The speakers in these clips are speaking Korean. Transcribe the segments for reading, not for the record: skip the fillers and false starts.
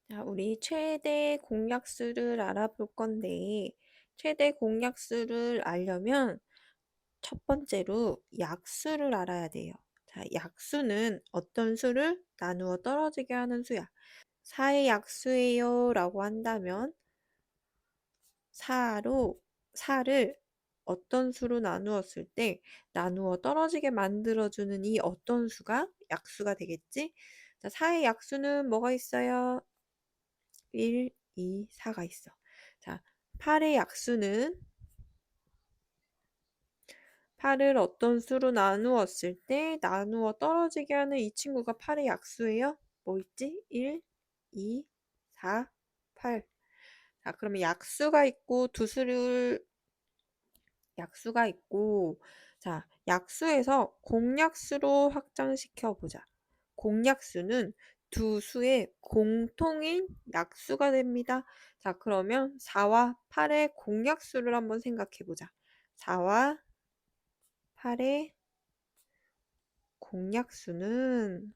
자, 우리 최대 공약수를 알아볼 건데, 최대 공약수를 알려면 첫 번째로 약수를 알아야 돼요. 자, 약수는 어떤 수를 나누어 떨어지게 하는 수야. 4의 약수예요 라고 한다면 4를 어떤 수로 나누었을 때 나누어 떨어지게 만들어주는 이 어떤 수가 약수가 되겠지? 자, 4의 약수는 뭐가 있어요? 1, 2, 4가 있어. 자, 8의 약수는 8을 어떤 수로 나누었을 때 나누어 떨어지게 하는 이 친구가 8의 약수예요. 뭐 있지? 1, 2, 4, 8. 자, 그러면 약수가 있고, 자, 약수에서 공약수로 확장시켜 보자. 공약수는 두 수의 공통인 약수가 됩니다. 자, 그러면 4와 8의 공약수를 한번 생각해 보자. 4와 8의 공약수는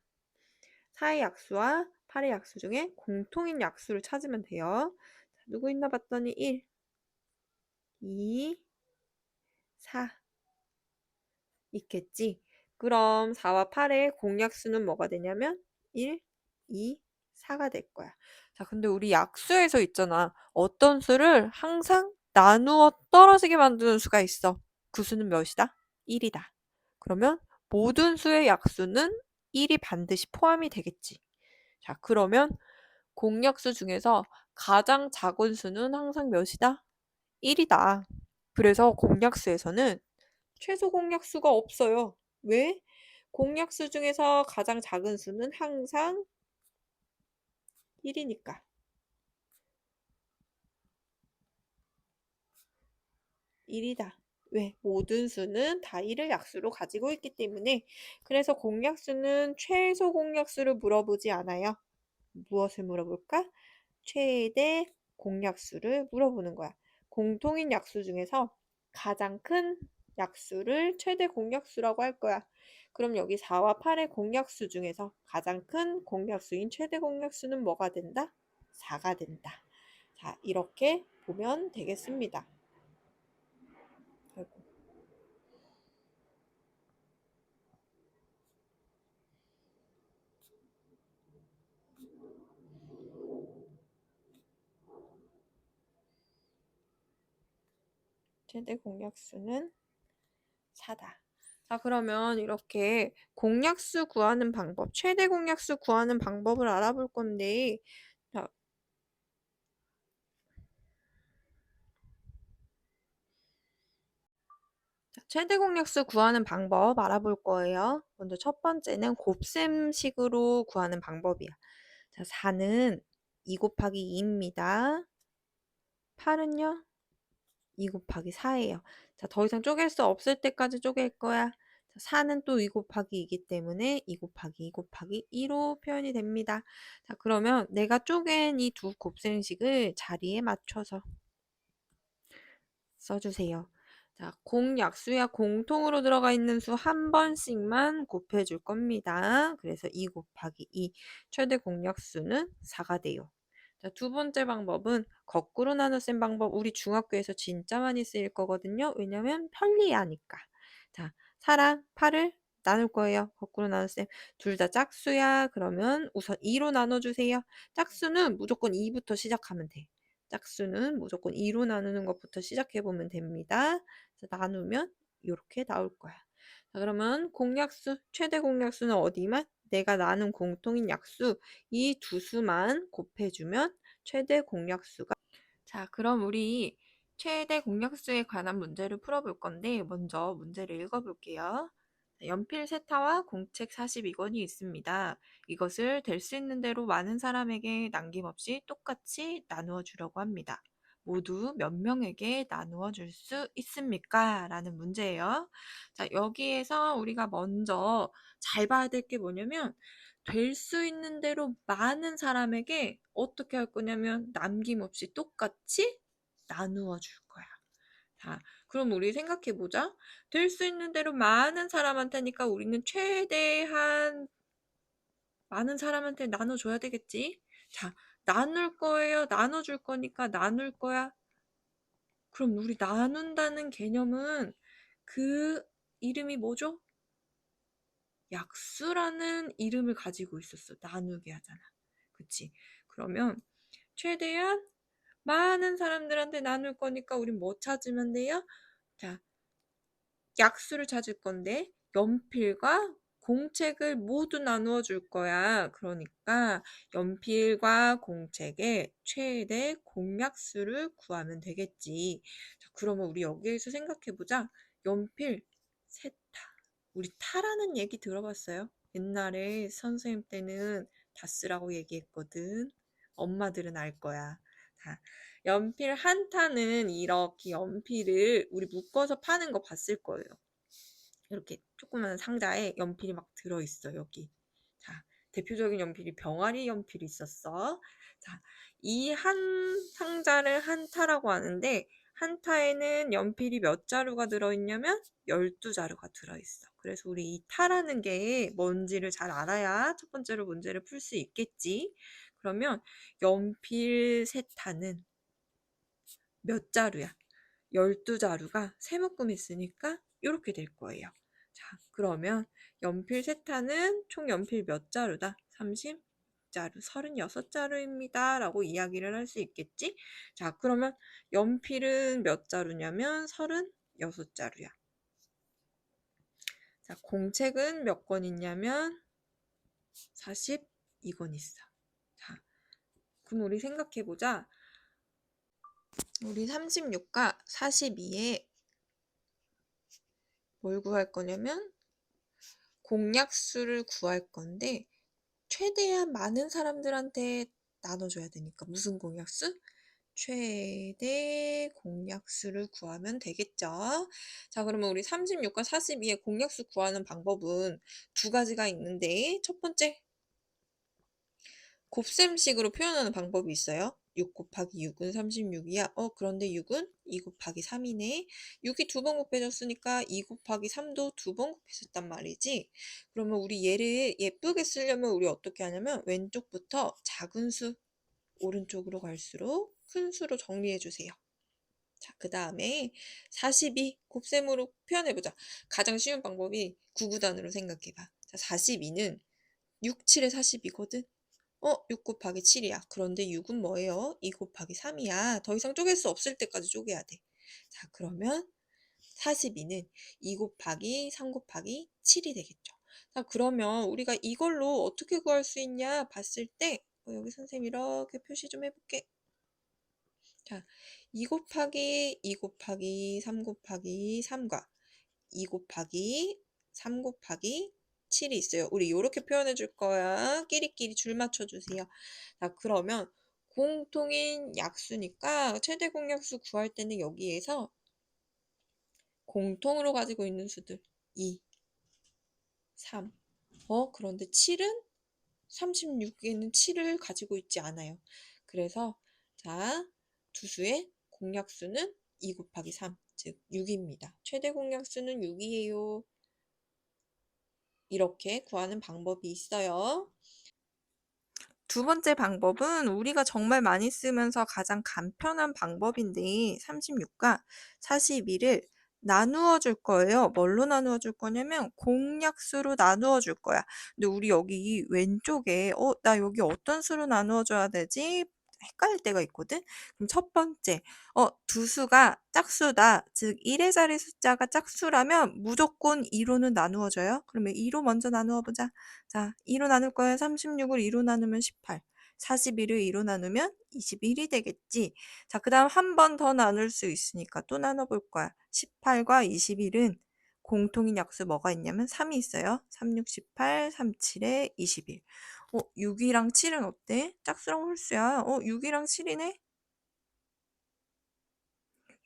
4의 약수와 8의 약수 중에 공통인 약수를 찾으면 돼요. 자, 누구 있나 봤더니 1, 2, 4 있겠지? 그럼 4와 8의 공약수는 뭐가 되냐면 1, 2, 4가 될 거야. 자, 근데 우리 약수에서 있잖아. 어떤 수를 항상 나누어 떨어지게 만드는 수가 있어. 그 수는 몇이다? 1이다. 그러면 모든 수의 약수는 1이 반드시 포함이 되겠지. 자, 그러면 공약수 중에서 가장 작은 수는 항상 몇이다? 1이다. 그래서 공약수에서는 최소 공약수가 없어요. 왜? 공약수 중에서 가장 작은 수는 항상 1이니까. 1이다. 왜? 모든 수는 다 1을 약수로 가지고 있기 때문에. 그래서 공약수는 최소 공약수를 물어보지 않아요. 무엇을 물어볼까? 최대 공약수를 물어보는 거야. 공통인 약수 중에서 가장 큰 약수를 최대 공약수라고 할 거야. 그럼 여기 4와 8의 공약수 중에서 가장 큰 공약수인 최대 공약수는 뭐가 된다? 4가 된다. 자, 이렇게 보면 되겠습니다. 아이고. 최대 공약수는 4다. 자, 그러면 이렇게 공약수 구하는 방법, 최대 공약수 구하는 방법을 알아볼 건데, 자, 최대 공약수 구하는 방법 알아볼 거예요. 먼저 첫 번째는 곱셈식으로 구하는 방법이야. 자, 4는 2 곱하기 2입니다. 8은요? 2 곱하기 4예요. 자, 더 이상 쪼갤 수 없을 때까지 쪼갤 거야. 자, 4는 또 2 곱하기 2이기 때문에 2 곱하기 2 곱하기 2로 표현이 됩니다. 자, 그러면 내가 쪼갠 이 두 곱셈식을 자리에 맞춰서 써주세요. 자, 공약수야 공통으로 들어가 있는 수 한 번씩만 곱해줄 겁니다. 그래서 2 곱하기 2 최대 공약수는 4가 돼요. 자, 두 번째 방법은 거꾸로 나눠 쓴 방법. 우리 중학교에서 진짜 많이 쓰일 거거든요. 왜냐면 편리하니까. 자, 4랑 8을 나눌 거예요. 거꾸로 나눠 셈. 둘 다 짝수야. 그러면 우선 2로 나눠주세요. 짝수는 무조건 2부터 시작하면 돼. 짝수는 무조건 2로 나누는 것부터 시작해 보면 됩니다. 그래서 나누면 이렇게 나올 거야. 자, 그러면 공약수, 최대 공약수는 어디만? 내가 나눈 공통인 약수 이 두 수만 곱해주면 최대 공약수가. 자, 그럼 우리 최대 공약수에 관한 문제를 풀어볼 건데 먼저 문제를 읽어볼게요. 연필 세타와 공책 42권이 있습니다. 이것을 될 수 있는 대로 많은 사람에게 남김없이 똑같이 나누어 주려고 합니다. 모두 몇 명에게 나누어 줄 수 있습니까? 라는 문제예요. 자, 여기에서 우리가 먼저 잘 봐야 될 게 뭐냐면 될 수 있는 대로 많은 사람에게 어떻게 할 거냐면 남김없이 똑같이 나누어 줄 거야. 자, 그럼 우리 생각해 보자. 될 수 있는 대로 많은 사람한테니까 우리는 최대한 많은 사람한테 나눠줘야 되겠지. 자, 나눌 거예요? 나눠줄 거니까 나눌 거야? 그럼 우리 나눈다는 개념은 그 이름이 뭐죠? 약수라는 이름을 가지고 있었어. 나누게 하잖아. 그치? 그러면 최대한 많은 사람들한테 나눌 거니까 우린 뭐 찾으면 돼요? 자, 약수를 찾을 건데 연필과 공책을 모두 나누어 줄 거야. 그러니까 연필과 공책의 최대 공약수를 구하면 되겠지. 자, 그러면 우리 여기에서 생각해 보자. 연필, 세타. 우리 타라는 얘기 들어봤어요? 옛날에 선생님 때는 다 쓰라고 얘기했거든. 엄마들은 알 거야. 자, 연필 한 타는 이렇게 연필을 우리 묶어서 파는 거 봤을 거예요. 이렇게 조그만 상자에 연필이 막 들어있어, 여기. 자, 대표적인 연필이 병아리 연필이 있었어. 자, 이 한 상자를 한 타라고 하는데, 한 타에는 연필이 몇 자루가 들어있냐면 12자루가 들어있어. 그래서 우리 이 타라는 게 뭔지를 잘 알아야 첫 번째로 문제를 풀 수 있겠지. 그러면 연필 세 타는 몇 자루야? 12자루가 세 묶음 있으니까 이렇게 될 거예요. 자, 그러면 연필 세타는 총 연필 몇 자루다? 30자루, 36자루입니다. 라고 이야기를 할 수 있겠지? 자, 그러면 연필은 몇 자루냐면 36자루야. 자, 공책은 몇 권 있냐면 42권 있어. 자, 그럼 우리 생각해보자. 우리 36과 42에 뭘 구할 거냐면 공약수를 구할 건데 최대한 많은 사람들한테 나눠줘야 되니까 무슨 공약수? 최대 공약수를 구하면 되겠죠. 자, 그러면 우리 36과 42의 공약수 구하는 방법은 두 가지가 있는데 첫 번째, 곱셈식으로 표현하는 방법이 있어요. 6 곱하기 6은 36이야. 그런데 6은 2 곱하기 3이네. 6이 두 번 곱해졌으니까 2 곱하기 3도 두 번 곱해졌단 말이지. 그러면 우리 얘를 예쁘게 쓰려면 우리 어떻게 하냐면 왼쪽부터 작은 수, 오른쪽으로 갈수록 큰 수로 정리해 주세요. 자, 그 다음에 42 곱셈으로 표현해보자. 가장 쉬운 방법이 9구단으로 생각해봐. 자, 42는 6, 7에 42거든? 6 곱하기 7이야. 그런데 6은 뭐예요? 2 곱하기 3이야. 더 이상 쪼갤 수 없을 때까지 쪼개야 돼. 자, 그러면 42는 2 곱하기 3 곱하기 7이 되겠죠. 자, 그러면 우리가 이걸로 어떻게 구할 수 있냐 봤을 때 여기 선생님 이렇게 표시 좀 해볼게. 자, 2 곱하기 2 곱하기 3 곱하기 3과 2 곱하기 3 곱하기 7이 있어요. 우리 이렇게 표현해 줄 거야. 끼리끼리 줄 맞춰 주세요. 자, 그러면 공통인 약수니까 최대 공약수 구할 때는 여기에서 공통으로 가지고 있는 수들 2, 3. 그런데 7은 36에는 7을 가지고 있지 않아요. 그래서 자, 두 수의 공약수는 2 곱하기 3, 즉 6입니다. 최대 공약수는 6이에요. 이렇게 구하는 방법이 있어요. 두 번째 방법은 우리가 정말 많이 쓰면서 가장 간편한 방법인데 36과 42를 나누어 줄 거예요. 뭘로 나누어 줄 거냐면 공약수로 나누어 줄 거야. 근데 우리 여기 왼쪽에 나 여기 어떤 수로 나누어 줘야 되지? 헷갈릴 때가 있거든. 그럼 첫 번째, 두 수가 짝수다. 즉 1의 자리 숫자가 짝수라면 무조건 2로는 나누어져요. 그러면 2로 먼저 나누어 보자. 자, 2로 나눌 거야. 36을 2로 나누면 18. 41을 2로 나누면 21이 되겠지. 자, 그 다음 한 번 더 나눌 수 있으니까 또 나눠볼 거야. 18과 21은 공통인 약수 뭐가 있냐면 3이 있어요. 3, 6, 18, 3, 7에 21. 6이랑 7은 어때? 짝수랑 홀수야. 6이랑 7이네?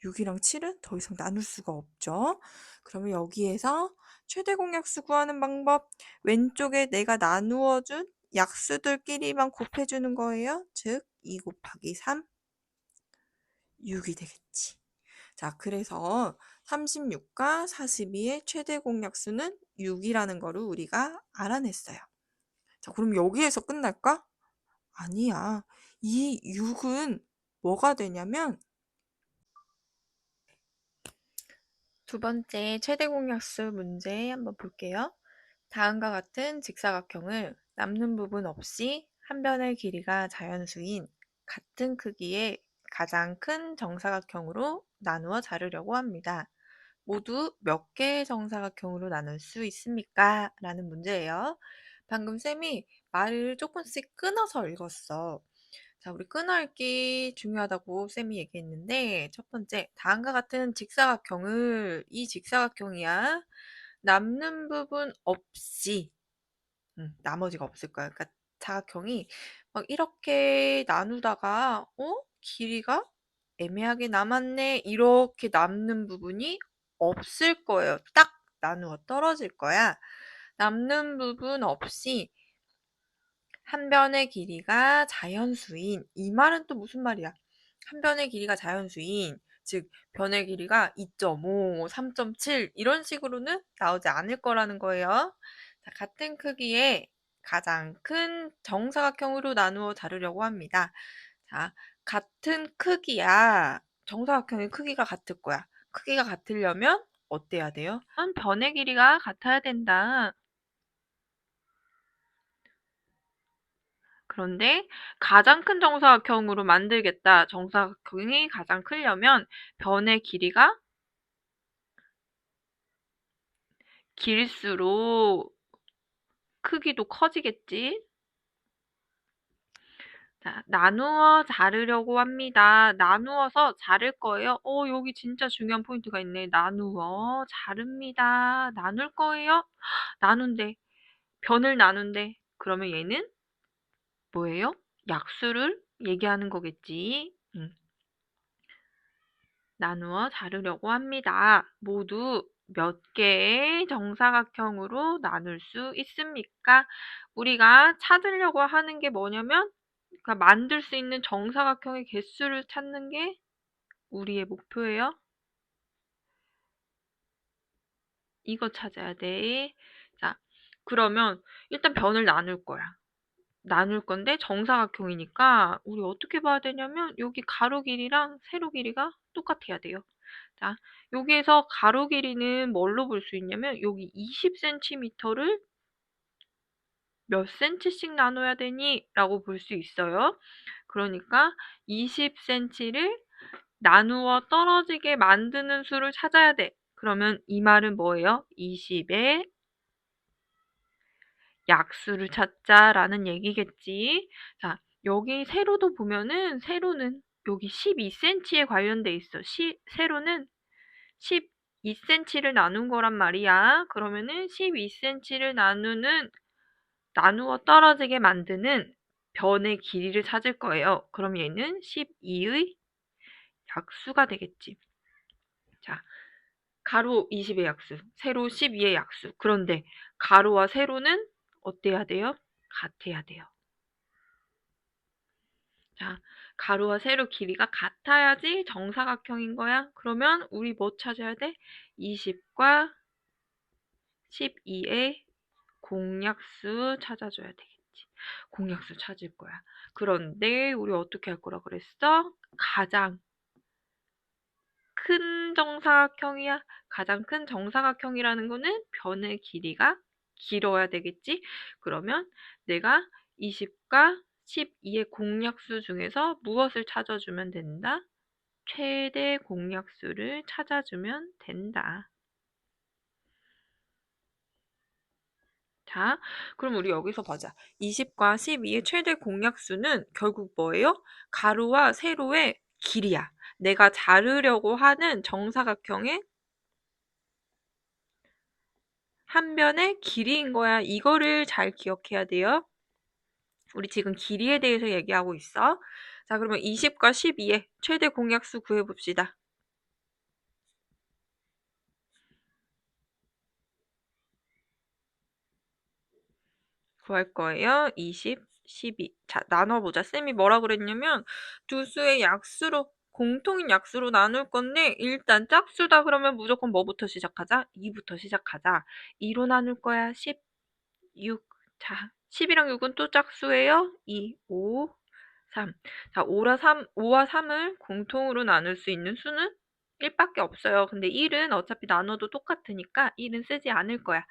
6이랑 7은 더 이상 나눌 수가 없죠. 그러면 여기에서 최대 공약수 구하는 방법, 왼쪽에 내가 나누어준 약수들끼리만 곱해주는 거예요. 즉, 2 곱하기 3, 6이 되겠지. 자, 그래서 36과 42의 최대 공약수는 6이라는 거를 우리가 알아냈어요. 자, 그럼 여기에서 끝날까? 아니야. 이 6은 뭐가 되냐면 두 번째 최대 공약수 문제 한번 볼게요. 다음과 같은 직사각형을 남는 부분 없이 한 변의 길이가 자연수인 같은 크기의 가장 큰 정사각형으로 나누어 자르려고 합니다. 모두 몇 개의 정사각형으로 나눌 수 있습니까? 라는 문제예요. 방금 쌤이 말을 조금씩 끊어서 읽었어. 자, 우리 끊어읽기 중요하다고 쌤이 얘기했는데, 첫 번째, 다음과 같은 직사각형을, 이 직사각형이야. 남는 부분 없이, 나머지가 없을 거야. 그러니까 사각형이 막 이렇게 나누다가, 길이가 애매하게 남았네. 이렇게 남는 부분이 없을 거예요. 딱 나누어 떨어질 거야. 남는 부분 없이 한 변의 길이가 자연수인. 이 말은 또 무슨 말이야? 한 변의 길이가 자연수인. 즉, 변의 길이가 2.5, 3.7 이런 식으로는 나오지 않을 거라는 거예요. 자, 같은 크기의 가장 큰 정사각형으로 나누어 자르려고 합니다. 자, 같은 크기야. 정사각형의 크기가 같을 거야. 크기가 같으려면 어때야 돼요? 변의 길이가 같아야 된다. 그런데 가장 큰 정사각형으로 만들겠다. 정사각형이 가장 크려면 변의 길이가 길수록 크기도 커지겠지. 자, 나누어 자르려고 합니다. 나누어서 자를 거예요. 여기 진짜 중요한 포인트가 있네. 나누어 자릅니다. 나눌 거예요? 나눈대. 변을 나눈대. 그러면 얘는 뭐예요? 약수를 얘기하는 거겠지. 나누어 자르려고 합니다. 모두 몇 개의 정사각형으로 나눌 수 있습니까? 우리가 찾으려고 하는 게 뭐냐면, 그러니까 만들 수 있는 정사각형의 개수를 찾는 게 우리의 목표예요. 이거 찾아야 돼. 자, 그러면 일단 변을 나눌 거야. 나눌 건데 정사각형이니까 우리 어떻게 봐야 되냐면 여기 가로 길이랑 세로 길이가 똑같아야 돼요. 자, 여기에서 가로 길이는 뭘로 볼 수 있냐면 여기 20cm를 몇 cm씩 나눠야 되니? 라고 볼 수 있어요. 그러니까 20cm를 나누어 떨어지게 만드는 수를 찾아야 돼. 그러면 이 말은 뭐예요? 20의 약수를 찾자라는 얘기겠지. 자, 여기 세로도 보면은 세로는 여기 12cm에 관련돼 있어. 세로는 12cm를 나눈 거란 말이야. 그러면은 12cm를 나누어 떨어지게 만드는 변의 길이를 찾을 거예요. 그럼 얘는 12의 약수가 되겠지. 자, 가로 20의 약수, 세로 12의 약수. 그런데 가로와 세로는 어때야 돼요? 같아야 돼요. 자, 가로와 세로 길이가 같아야지 정사각형인 거야. 그러면 우리 뭐 찾아야 돼? 20과 12의 공약수 찾아줘야 되겠지. 공약수 찾을 거야. 그런데 우리 어떻게 할 거라 그랬어? 가장 큰 정사각형이야. 가장 큰 정사각형이라는 거는 변의 길이가 길어야 되겠지. 그러면 내가 20과 12의 공약수 중에서 무엇을 찾아주면 된다? 최대 공약수를 찾아주면 된다. 자, 그럼 우리 여기서 보자. 20과 12의 최대 공약수는 결국 뭐예요? 가로와 세로의 길이야. 내가 자르려고 하는 정사각형의 한 변의 길이인 거야. 이거를 잘 기억해야 돼요. 우리 지금 길이에 대해서 얘기하고 있어. 자, 그러면 20과 12의 최대 공약수 구해봅시다. 구할 거예요. 20, 12. 자, 나눠보자. 쌤이 뭐라 그랬냐면 두 수의 약수로 공통인 약수로 나눌 건데 일단 짝수다 그러면 무조건 뭐부터 시작하자? 2부터 시작하자. 2로 나눌 거야. 16. 자, 10이랑 6은 또 짝수예요. 2, 5, 3. 자, 5와 3을 공통으로 나눌 수 있는 수는 1밖에 없어요. 근데 1은 어차피 나눠도 똑같으니까 1은 쓰지 않을 거야.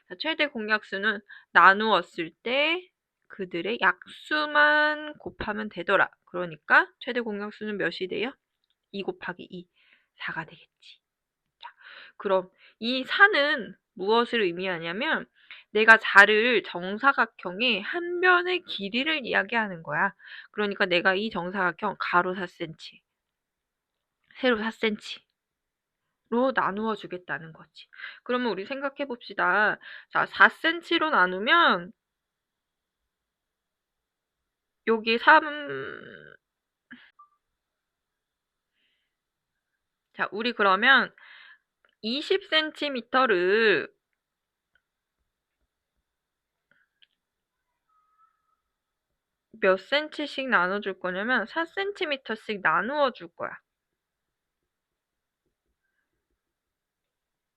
자, 최대 공약수는 나누었을 때 그들의 약수만 곱하면 되더라. 그러니까 최대 공약수는 몇이 돼요? 2 곱하기 2, 4가 되겠지. 자, 그럼 이 4는 무엇을 의미하냐면 내가 4를 정사각형의 한 변의 길이를 이야기하는 거야. 그러니까 내가 이 정사각형 가로 4cm, 세로 4cm로 나누어 주겠다는 거지. 그러면 우리 생각해 봅시다. 자, 4cm로 나누면 여기 3, 자, 우리 그러면 20cm를 몇 cm씩 나눠줄 거냐면 4cm씩 나누어 줄 거야.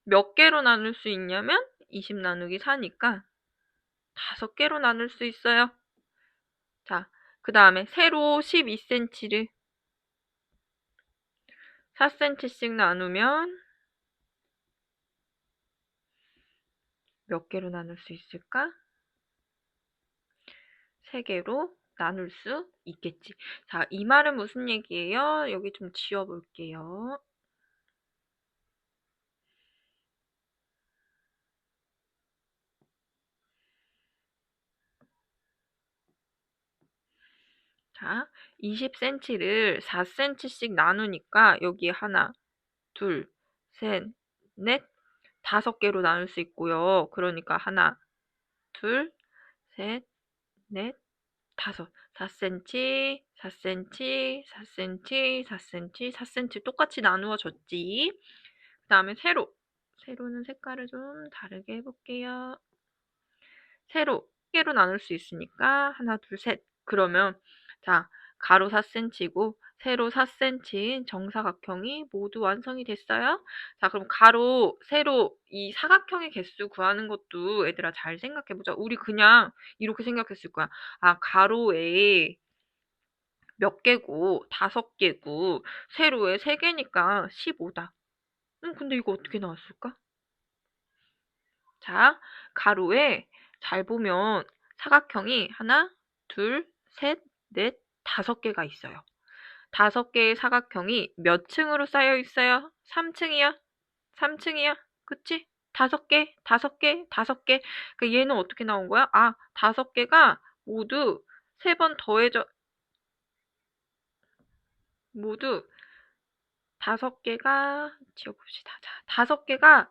몇 개로 나눌 수 있냐면 20 나누기 4니까 5개로 나눌 수 있어요. 자, 그 다음에 세로 12cm를 4cm씩 나누면 몇 개로 나눌 수 있을까? 3개로 나눌 수 있겠지. 자, 이 말은 무슨 얘기예요? 여기 좀 지워볼게요. 자, 20cm를 4cm씩 나누니까 여기 하나, 둘, 셋, 넷, 5개로 나눌 수 있고요. 그러니까 하나, 둘, 셋, 넷, 5. 4cm, 4cm, 4cm, 4cm, 4cm 똑같이 나누어 줬지. 그 다음에 세로. 세로는 색깔을 좀 다르게 해볼게요. 세로 1개로 나눌 수 있으니까 하나, 둘, 셋. 그러면 자, 가로 4cm고 세로 4cm인 정사각형이 모두 완성이 됐어요. 자, 그럼 가로, 세로 이 사각형의 개수 구하는 것도 얘들아 잘 생각해보자. 우리 그냥 이렇게 생각했을 거야. 아, 가로에 몇 개고 5개고 세로에 3개니까 15다. 근데 이거 어떻게 나왔을까? 자, 가로에 잘 보면 사각형이 하나, 둘, 셋, 넷, 5개가 있어요. 5개의 사각형이 몇 층으로 쌓여 있어요? 3층이야. 3층이야. 그치? 5개, 5개, 5개. 그러니까 얘는 어떻게 나온 거야? 아, 5개가 모두 3번 더해져, 모두 5개가, 지워봅시다. 자, 5개가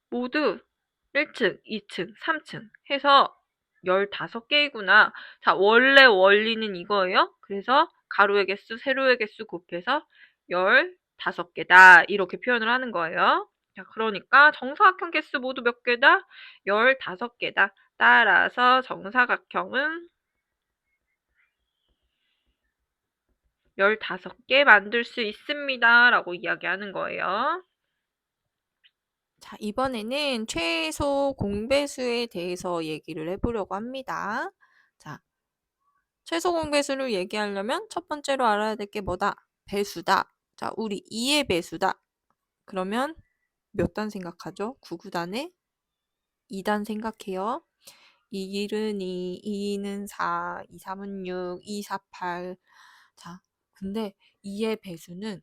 모두 1층, 2층, 3층 해서 15개이구나. 자, 원래 원리는 이거예요. 그래서 가로의 개수, 세로의 개수 곱해서 15개다. 이렇게 표현을 하는 거예요. 자, 그러니까 정사각형 개수 모두 몇 개다? 15개다. 따라서 정사각형은 15개 만들 수 있습니다. 라고 이야기하는 거예요. 자, 이번에는 최소 공배수에 대해서 얘기를 해보려고 합니다. 자, 최소 공배수를 얘기하려면 첫 번째로 알아야 될 게 뭐다? 배수다. 자, 우리 2의 배수다. 그러면 몇 단 생각하죠? 9구단에 2단 생각해요. 2는 2, 2는 4, 2, 3은 6, 2, 4, 8. 자, 근데 2의 배수는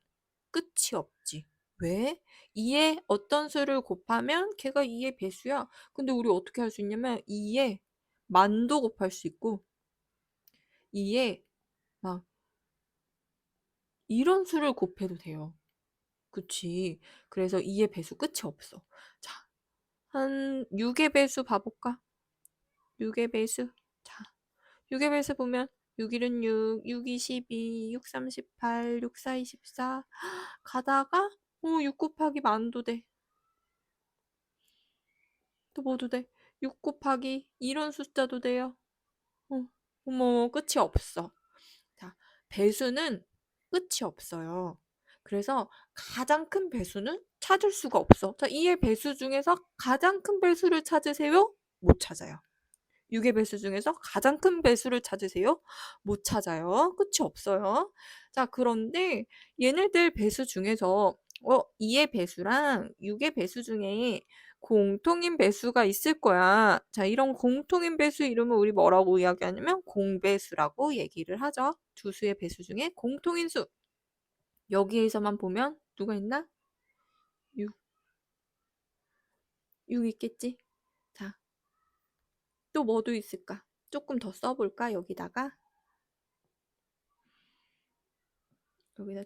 끝이 없지. 왜? 2에 어떤 수를 곱하면 걔가 2의 배수야. 근데 우리 어떻게 할 수 있냐면 2에 만도 곱할 수 있고 2에 막 이런 수를 곱해도 돼요. 그치? 그래서 2의 배수 끝이 없어. 자, 한 6의 배수 봐볼까? 6의 배수. 자, 6의 배수 보면 6, 1은 6, 6, 2, 12, 6, 38, 6, 4, 24 가다가 6 곱하기 만도 돼. 또 뭐도 돼? 6 곱하기 이런 숫자도 돼요. 어머, 끝이 없어. 자, 배수는 끝이 없어요. 그래서 가장 큰 배수는 찾을 수가 없어. 자, 2의 배수 중에서 가장 큰 배수를 찾으세요? 못 찾아요. 6의 배수 중에서 가장 큰 배수를 찾으세요? 못 찾아요. 끝이 없어요. 자, 그런데 얘네들 배수 중에서 2의 배수랑 6의 배수 중에 공통인 배수가 있을 거야. 자, 이런 공통인 배수 이름을 우리 뭐라고 이야기하냐면 공배수라고 얘기를 하죠. 두 수의 배수 중에 공통인 수. 여기에서만 보면 누가 있나? 6 있겠지? 자, 또 뭐도 있을까? 조금 더 써볼까? 여기다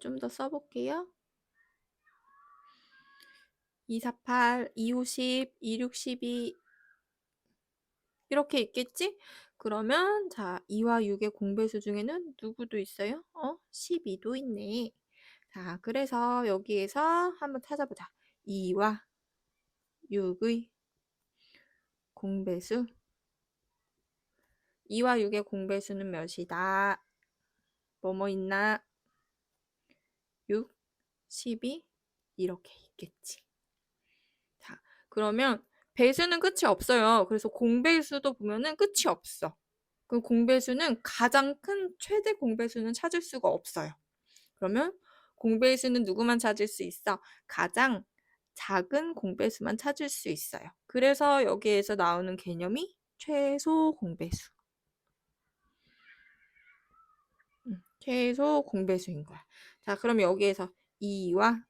좀 더 써볼게요. 2, 4, 8, 2, 5, 10, 2, 6, 12 이렇게 있겠지? 그러면 자, 2와 6의 공배수 중에는 누구도 있어요? 12도 있네. 자, 그래서 여기에서 한번 찾아보자. 2와 6의 공배수. 2와 6의 공배수는 몇이다? 뭐뭐 있나? 6, 12 이렇게 있겠지. 자, 그러면 배수는 끝이 없어요. 그래서 공배수도 보면은 끝이 없어. 그 공배수는 가장 큰 최대 공배수는 찾을 수가 없어요. 그러면 공배수는 누구만 찾을 수 있어? 가장 작은 공배수만 찾을 수 있어요. 그래서 여기에서 나오는 개념이 최소 공배수. 최소 공배수인 거야. 자, 그럼 여기에서 2와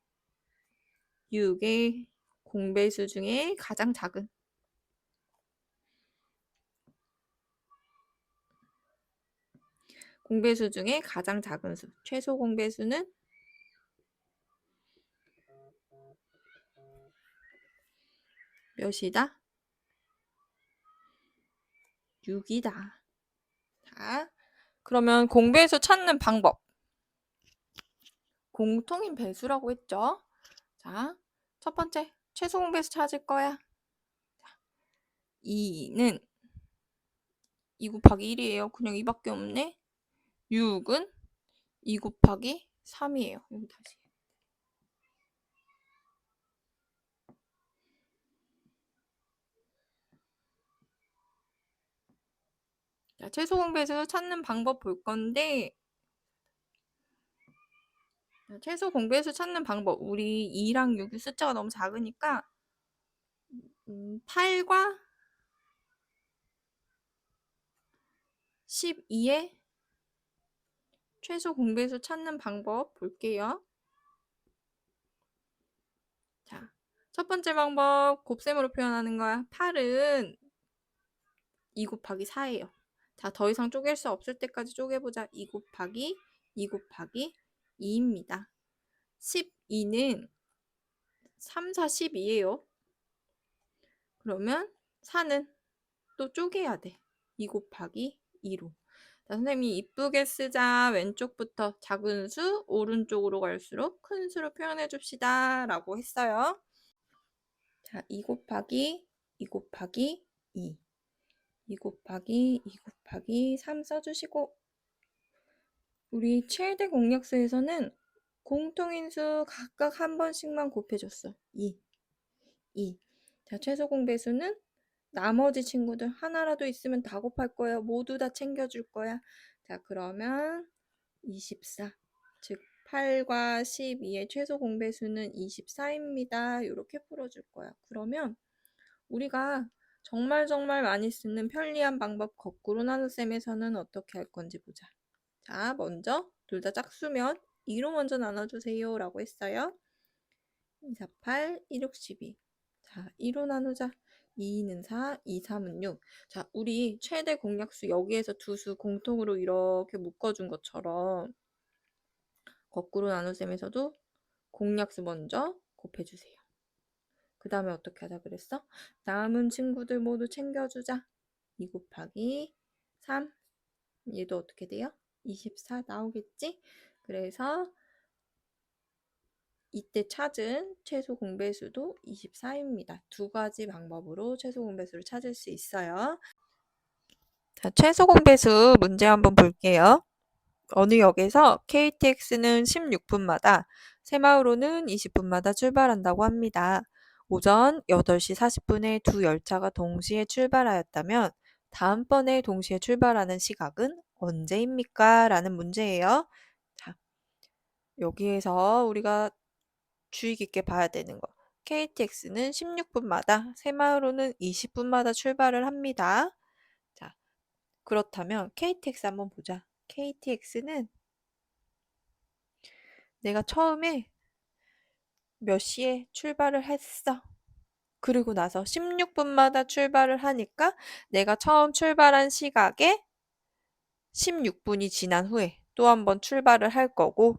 6의 공배수 중에 가장 작은 공배수 중에 가장 작은 수, 최소 공배수는 몇이다? 6이다. 자, 그러면 공배수 찾는 방법. 공통인 배수라고 했죠? 자, 첫 번째, 최소 공배수 찾을 거야. 자, 2는 2 곱하기 1이에요. 그냥 2밖에 없네. 6은 2 곱하기 3이에요. 여기 다시. 자, 최소 공배수 찾는 방법 볼 건데 최소 공배수 찾는 방법. 우리 2랑 6이 숫자가 너무 작으니까 8과 12의 최소 공배수 찾는 방법 볼게요. 자, 첫 번째 방법 곱셈으로 표현하는 거야. 8은 2 곱하기 4예요. 자, 더 이상 쪼갤 수 없을 때까지 쪼개보자. 2 곱하기 2 곱하기 2입니다. 12는 3, 4, 12예요. 그러면 4는 또 쪼개야 돼. 2 곱하기 2로. 자, 선생님이 이쁘게 쓰자. 왼쪽부터 작은 수, 오른쪽으로 갈수록 큰 수로 표현해 줍시다. 라고 했어요. 자, 2 곱하기 2 곱하기 2. 2 곱하기 2 곱하기 3 써주시고 우리 최대 공약수에서는 공통인수 각각 한 번씩만 곱해줬어. 2. 자, 최소 공배수는 나머지 친구들 하나라도 있으면 다 곱할 거야. 모두 다 챙겨줄 거야. 자, 그러면 24. 즉 8과 12의 최소 공배수는 24입니다. 이렇게 풀어줄 거야. 그러면 우리가 정말 많이 쓰는 편리한 방법 거꾸로 나눗셈에서는 어떻게 할 건지 보자. 자, 먼저 둘 다 짝수면 2로 먼저 나눠주세요 라고 했어요. 2, 4, 8, 1, 6, 12. 자, 2로 나누자. 2는 4, 2, 3은 6. 자, 우리 최대 공약수 여기에서 두 수 공통으로 이렇게 묶어준 것처럼 거꾸로 나눗셈에서도 공약수 먼저 곱해주세요. 그 다음에 어떻게 하자 그랬어? 남은 친구들 모두 챙겨주자. 2 곱하기 3. 얘도 어떻게 돼요? 24 나오겠지? 그래서 이때 찾은 최소 공배수도 24입니다. 두 가지 방법으로 최소 공배수를 찾을 수 있어요. 자, 최소 공배수 문제 한번 볼게요. 어느 역에서 KTX는 16분마다, 새마을호는 20분마다 출발한다고 합니다. 오전 8시 40분에 두 열차가 동시에 출발하였다면 다음번에 동시에 출발하는 시각은 언제입니까? 라는 문제예요. 자, 여기에서 우리가 주의 깊게 봐야 되는 거. KTX는 16분마다, 새마을호는 20분마다 출발을 합니다. 자, 그렇다면 KTX 한번 보자. KTX는 내가 처음에 몇 시에 출발을 했어. 그리고 나서 16분마다 출발을 하니까 내가 처음 출발한 시각에 16분이 지난 후에 또 한 번 출발을 할 거고,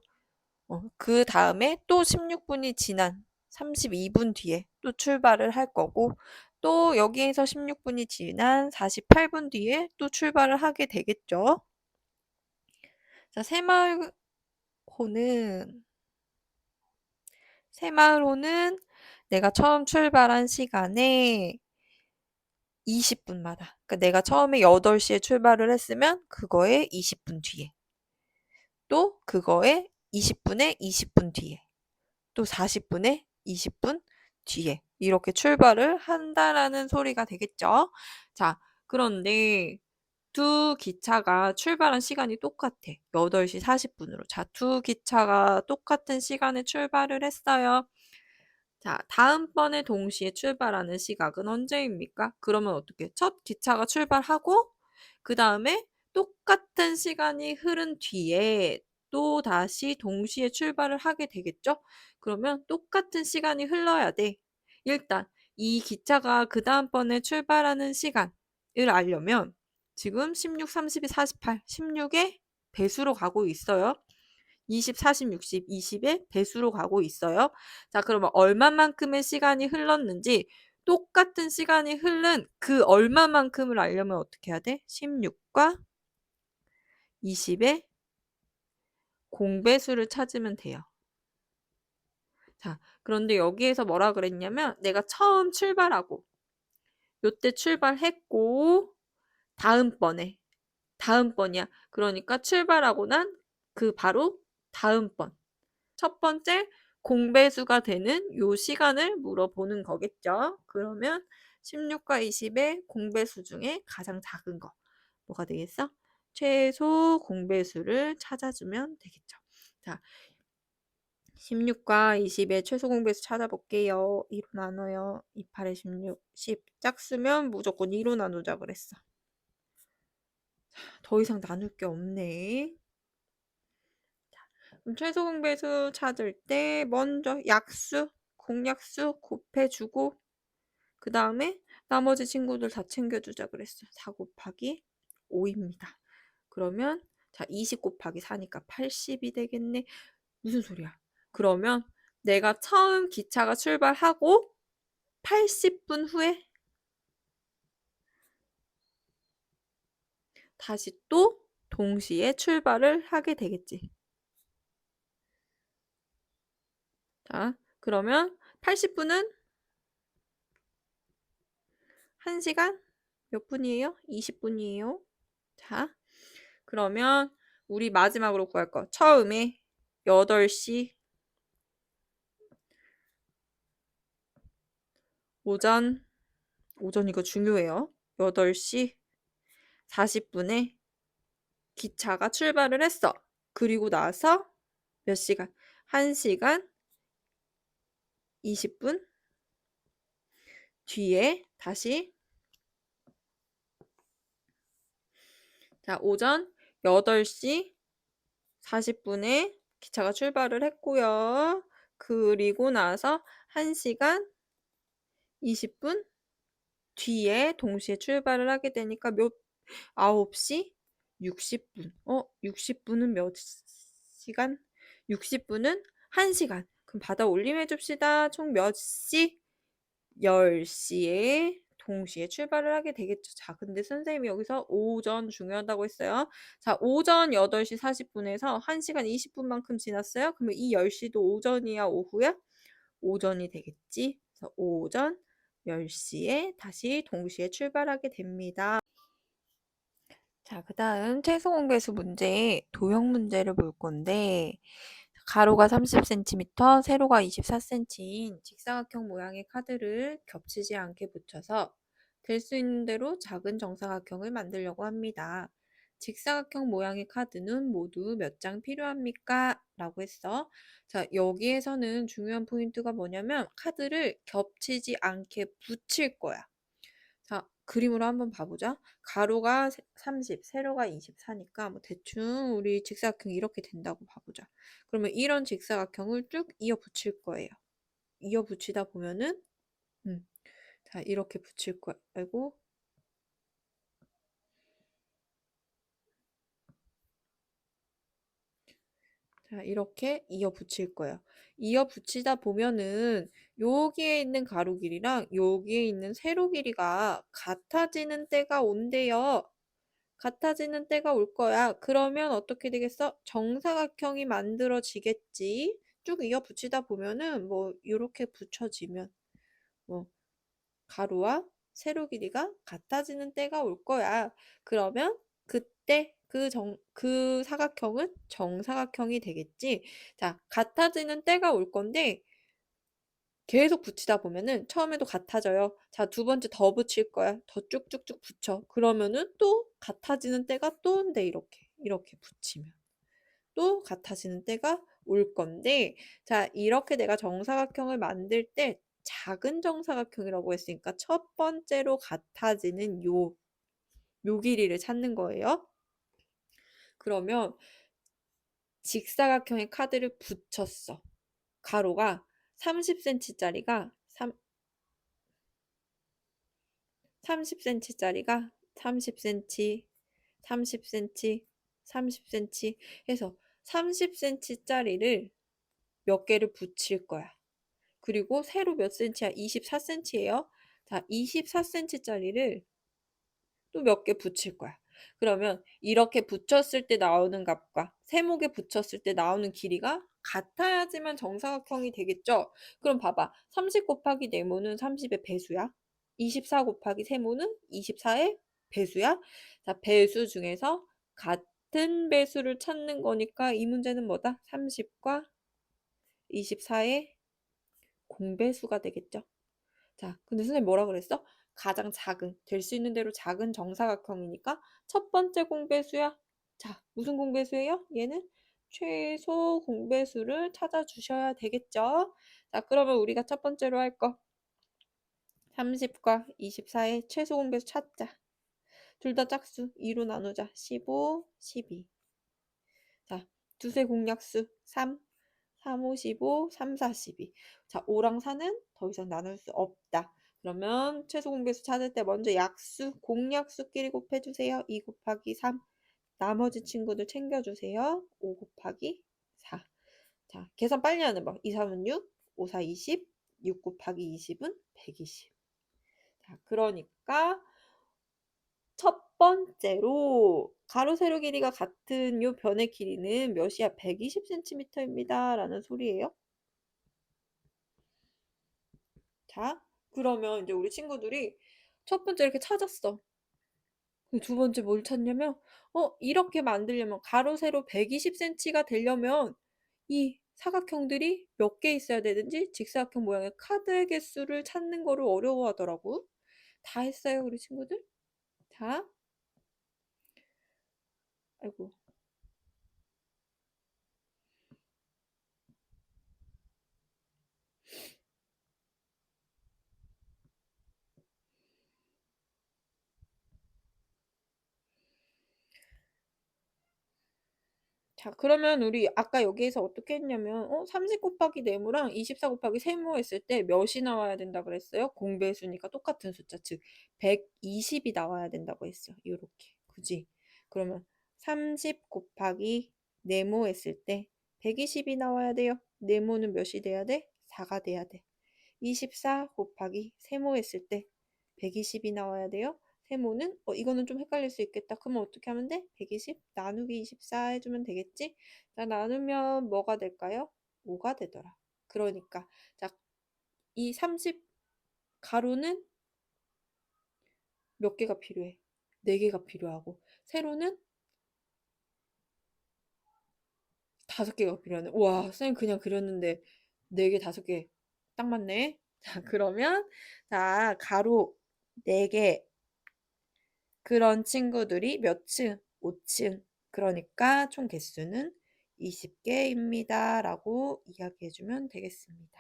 그 다음에 또 16분이 지난 32분 뒤에 또 출발을 할 거고, 또 여기에서 16분이 지난 48분 뒤에 또 출발을 하게 되겠죠. 자, 새마을호는 내가 처음 출발한 시간에 20분마다, 그러니까 내가 처음에 8시에 출발을 했으면 그거에 20분 뒤에, 또 그거에 20분에 20분 뒤에, 또 40분에 20분 뒤에 이렇게 출발을 한다라는 소리가 되겠죠. 자, 그런데 두 기차가 출발한 시간이 똑같아. 8시 40분으로. 자, 두 기차가 똑같은 시간에 출발을 했어요. 자, 다음번에 동시에 출발하는 시각은 언제입니까? 그러면 어떻게? 첫 기차가 출발하고 그 다음에 똑같은 시간이 흐른 뒤에 또 다시 동시에 출발을 하게 되겠죠? 그러면 똑같은 시간이 흘러야 돼. 일단 이 기차가 그 다음번에 출발하는 시간을 알려면 지금 16, 32, 48, 16의 배수로 가고 있어요. 20, 40, 60, 20의 배수로 가고 있어요. 자, 그러면 얼마만큼의 시간이 흘렀는지 똑같은 시간이 흐른 그 얼마만큼을 알려면 어떻게 해야 돼? 16과 20의 공배수를 찾으면 돼요. 자, 그런데 여기에서 뭐라 그랬냐면 내가 처음 출발하고 요때 출발했고 다음번이야. 그러니까 출발하고 난 그 바로 다음번. 첫 번째 공배수가 되는 요 시간을 물어보는 거겠죠. 그러면 16과 20의 공배수 중에 가장 작은 거 뭐가 되겠어? 최소 공배수를 찾아주면 되겠죠. 자, 16과 20의 최소 공배수 찾아볼게요. 2로 나눠요. 2, 8에 16, 10. 짝수면 무조건 2로 나누자 그랬어. 더 이상 나눌 게 없네. 그럼 최소 공배수 찾을 때 먼저 약수, 공약수 곱해주고 그 다음에 나머지 친구들 다 챙겨주자 그랬어. 4 곱하기 5입니다. 그러면 자 20 곱하기 4니까 80이 되겠네. 무슨 소리야? 그러면 내가 처음 기차가 출발하고 80분 후에 다시 또 동시에 출발을 하게 되겠지. 자, 그러면 80분은 1시간 몇 분이에요? 20분이에요. 자, 그러면 우리 마지막으로 구할 거. 처음에 8시 오전 이거 중요해요. 8시 40분에 기차가 출발을 했어. 그리고 나서 몇 시간? 1시간 20분 뒤에 다시 자, 오전 8시 40분에 기차가 출발을 했고요. 그리고 나서 1시간 20분 뒤에 동시에 출발을 하게 되니까 9시 60분. 60분은 몇 시간? 60분은 1시간. 그럼 받아 올림해 줍시다. 총 몇 시? 10시에 동시에 출발을 하게 되겠죠. 자, 근데 선생님이 여기서 오전 중요하다고 했어요. 자, 오전 8시 40분에서 1시간 20분만큼 지났어요. 그러면 이 10시도 오전이야, 오후야? 오전이 되겠지. 그래서 오전 10시에 다시 동시에 출발하게 됩니다. 자, 그 다음 최소 공배수 문제, 도형 문제를 볼 건데, 가로가 30cm, 세로가 24cm인 직사각형 모양의 카드를 겹치지 않게 붙여서 될 수 있는 대로 작은 정사각형을 만들려고 합니다. 직사각형 모양의 카드는 모두 몇 장 필요합니까? 라고 했어. 자, 여기에서는 중요한 포인트가 뭐냐면 카드를 겹치지 않게 붙일 거야. 자, 그림으로 한번 봐보자. 가로가 30, 세로가 24니까 뭐 대충 우리 직사각형이 이렇게 된다고 봐보자. 그러면 이런 직사각형을 쭉 이어 붙일 거예요. 이어 붙이다 보면은 자, 이렇게 붙일 거야. 아이고. 자, 이렇게 이어 붙일 거예요. 이어 붙이다 보면은 여기에 있는 가로 길이랑 여기에 있는 세로 길이가 같아지는 때가 온대요. 같아지는 때가 올 거야. 그러면 어떻게 되겠어? 정사각형이 만들어지겠지. 쭉 이어 붙이다 보면은 뭐 이렇게 붙여지면 뭐 가로와 세로 길이가 같아지는 때가 올 거야. 그러면 그때 그 사각형은 정사각형이 되겠지. 자, 같아지는 때가 올 건데 계속 붙이다 보면은 처음에도 같아져요. 자, 두 번째 더 붙일 거야. 더 쭉쭉쭉 붙여. 그러면은 또 같아지는 때가 또 온대. 이렇게 붙이면. 또 같아지는 때가 올 건데, 자, 이렇게 내가 정사각형을 만들 때 작은 정사각형이라고 했으니까 첫 번째로 같아지는 요 길이를 찾는 거예요. 그러면 직사각형의 카드를 붙였어. 가로가 30cm짜리가 30cm짜리가 30cm, 30cm, 30cm 해서 30cm짜리를 몇 개를 붙일 거야. 그리고 세로 몇 cm야? 24cm예요. 자, 24cm짜리를 또 몇 개 붙일 거야. 그러면 이렇게 붙였을 때 나오는 값과 세목에 붙였을 때 나오는 길이가 같아야지만 정사각형이 되겠죠? 그럼 봐봐. 30 곱하기 네모는 30의 배수야. 24 곱하기 세모는 24의 배수야. 자, 배수 중에서 같은 배수를 찾는 거니까 이 문제는 뭐다? 30과 24의 공배수가 되겠죠? 자, 근데 선생님 뭐라 그랬어? 가장 작은, 될 수 있는 대로 작은 정사각형이니까 첫 번째 공배수야. 자, 무슨 공배수예요? 얘는 최소 공배수를 찾아주셔야 되겠죠? 자, 그러면 우리가 첫 번째로 할 거. 30과 24의 최소 공배수 찾자. 둘 다 짝수 2로 나누자. 15, 12. 자, 두세 공약수 3, 3, 5, 15, 3, 4, 12. 자, 5랑 4는 더 이상 나눌 수 없다. 그러면 최소 공배수 찾을 때 먼저 약수, 공약수끼리 곱해주세요. 2 곱하기 3. 나머지 친구들 챙겨주세요. 5 곱하기 4. 자, 계산 빨리 하는 법. 2, 3은 6, 5, 4, 20. 6 곱하기 20은 120. 자, 그러니까 첫 번째로 가로 세로 길이가 같은 요 변의 길이는 몇이야? 120cm입니다. 라는 소리예요. 자, 그러면 이제 우리 친구들이 첫 번째 이렇게 찾았어. 두 번째 뭘 찾냐면, 이렇게 만들려면 가로 세로 120cm가 되려면 이 사각형들이 몇 개 있어야 되는지 직사각형 모양의 카드의 개수를 찾는 거를 어려워하더라고. 다 했어요, 우리 친구들? 자, 아이고. 자, 그러면 우리 아까 여기에서 어떻게 했냐면 30 곱하기 네모랑 24 곱하기 세모 했을 때 몇이 나와야 된다 그랬어요? 공배수니까 똑같은 숫자, 즉 120이 나와야 된다고 했어. 요렇게. 그지? 그러면 30 곱하기 네모 했을 때 120이 나와야 돼요. 네모는 몇이 돼야 돼? 4가 돼야 돼. 24 곱하기 세모 했을 때 120이 나와야 돼요. 세모는 이거는 좀 헷갈릴 수 있겠다. 그러면 어떻게 하면 돼? 120 나누기 24 해주면 되겠지? 자, 나누면 뭐가 될까요? 5가 되더라. 그러니까 자, 이 30 가로는 몇 개가 필요해? 4개가 필요하고 세로는 5개가 필요하네. 와, 선생님 그냥 그렸는데 4개, 5개 딱 맞네. 자, 그러면 자, 가로 4개. 그런 친구들이 몇 층? 5층. 그러니까 총 개수는 20개입니다. 라고 이야기해 주면 되겠습니다.